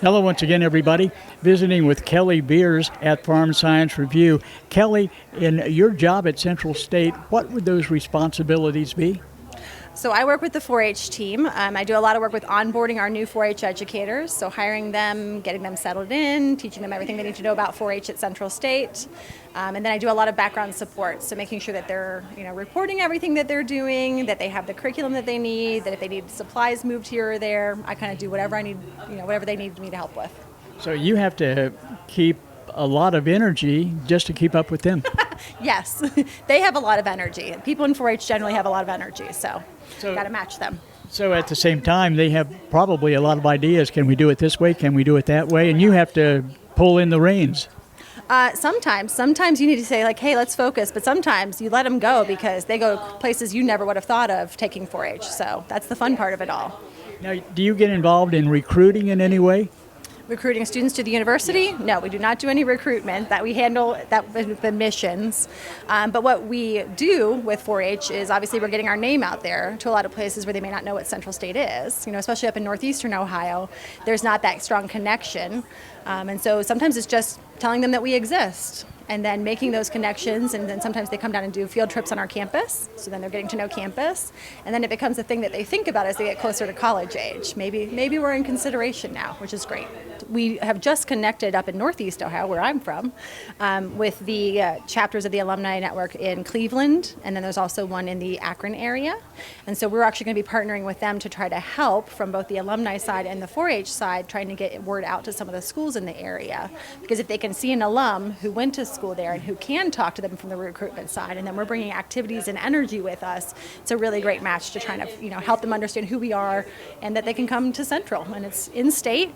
Hello once again, everybody. Visiting with Kelly Beers at Farm Science Review. Kelly, in your job at Central State, what would those responsibilities be? So I work with the 4-H team. I do a lot of work with onboarding our new 4-H educators, so hiring them, getting them settled in, teaching them everything they need to know about 4-H at Central State. And then I do a lot of background support, so making sure that they're reporting everything that they're doing, that they have the curriculum that they need, that if they need supplies moved here or there, I kind of do whatever I need, whatever they need me to help with. So you have to keep a lot of energy just to keep up with them. Yes, they have a lot of energy. People in 4-H generally have a lot of energy, so got to match them. So at the same time, they have probably a lot of ideas. Can we do it this way? Can we do it that way? And you have to pull in the reins. Sometimes you need to say, like, hey, let's focus. But sometimes you let them go because they go places you never would have thought of taking 4-H. So that's the fun part of it all. Now, do you get involved in recruiting in any way? Recruiting students to the university? No, we do not do any recruitment. That we handle that with admissions. But what we do with 4-H is obviously we're getting our name out there to a lot of places where they may not know what Central State is. Especially up in northeastern Ohio, there's not that strong connection. And so sometimes it's just telling them that we exist and then making those connections, and then sometimes they come down and do field trips on our campus, so then they're getting to know campus, and then it becomes a thing that they think about as they get closer to college age. Maybe we're in consideration now, which is great. We have just connected up in Northeast Ohio, where I'm from, with the chapters of the Alumni Network in Cleveland, and then there's also one in the Akron area, and so we're actually going to be partnering with them to try to help from both the alumni side and the 4-H side, trying to get word out to some of the schools in the area, because if they can see an alum who went to school there and who can talk to them from the recruitment side, and then we're bringing activities and energy with us, it's a really great match to try to help them understand who we are and that they can come to Central, and it's in-state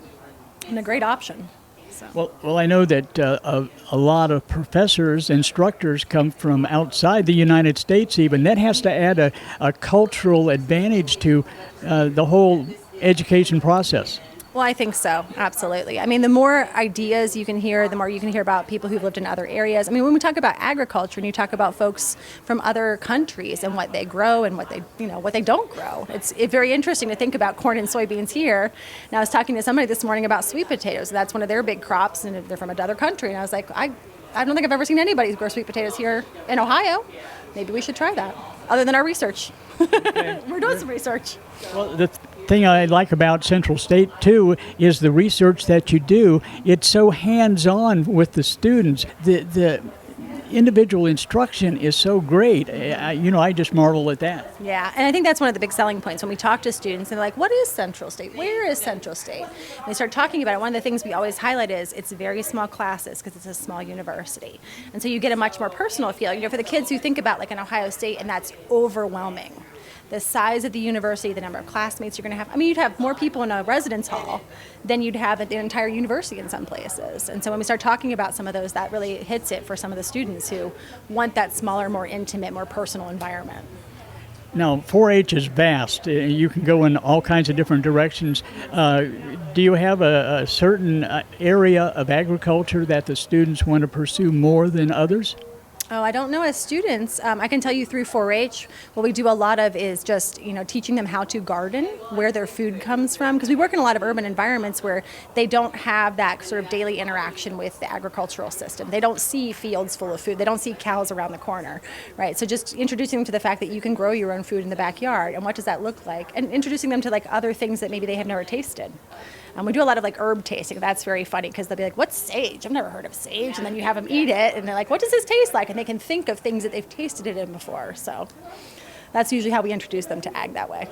and a great option. So. Well, I know that a lot of professors, instructors come from outside the United States even. That has to add a cultural advantage to the whole education process. Well, I think so, absolutely. I mean, the more ideas you can hear, the more you can hear about people who've lived in other areas. I mean, when we talk about agriculture and you talk about folks from other countries and what they grow and what they don't grow, it's very interesting to think about corn and soybeans here. And I was talking to somebody this morning about sweet potatoes. That's one of their big crops, and they're from another country. And I was like, I don't think I've ever seen anybody grow sweet potatoes here in Ohio. Maybe we should try that, other than our research. Okay. We're doing some research. Well, the thing I like about Central State, too, is the research that you do. It's so hands-on with the students. The individual instruction is so great. I just marvel at that. Yeah, and I think that's one of the big selling points when we talk to students, and they're like, what is Central State? Where is Central State? And we start talking about it. One of the things we always highlight is it's very small classes because it's a small university. And so you get a much more personal feel. For the kids who think about like an Ohio State, and that's overwhelming. The size of the university, the number of classmates you're going to have. I mean, you'd have more people in a residence hall than you'd have at the entire university in some places. And so when we start talking about some of those, that really hits it for some of the students who want that smaller, more intimate, more personal environment. Now, 4-H is vast. You can go in all kinds of different directions. Do you have a certain area of agriculture that the students want to pursue more than others? Oh, I don't know as students. I can tell you through 4-H, what we do a lot of is just, teaching them how to garden, where their food comes from, because we work in a lot of urban environments where they don't have that sort of daily interaction with the agricultural system. They don't see fields full of food. They don't see cows around the corner, right? So just introducing them to the fact that you can grow your own food in the backyard, and what does that look like, and introducing them to like other things that maybe they have never tasted. We do a lot of like herb tasting. That's very funny because they'll be like, what's sage? I've never heard of sage. And then you have them eat it and they're like, what does this taste like? And they can think of things that they've tasted it in before. So that's usually how we introduce them to ag that way.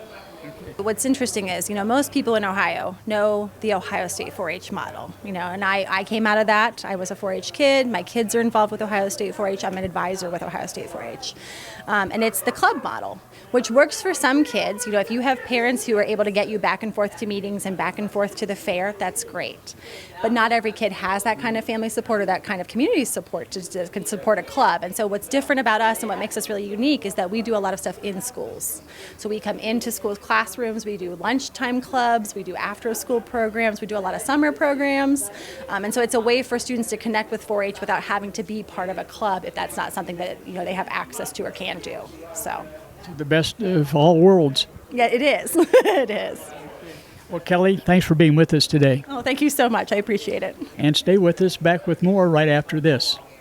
What's interesting is, most people in Ohio know the Ohio State 4-H model, and I came out of that. I was a 4-H kid. My kids are involved with Ohio State 4-H. I'm an advisor with Ohio State 4-H. And it's the club model, which works for some kids. If you have parents who are able to get you back and forth to meetings and back and forth to the fair, that's great. But not every kid has that kind of family support or that kind of community support to can support a club. And so what's different about us and what makes us really unique is that we do a lot of stuff in schools. So we come into schools' classrooms, we do lunchtime clubs, we do after-school programs, we do a lot of summer programs. And so it's a way for students to connect with 4-H without having to be part of a club if that's not something that they have access to or can do. So the best of all worlds. Yeah, it is. It is. Well, Kelly, thanks for being with us today. Oh, thank you so much. I appreciate it. And stay with us, back with more right after this.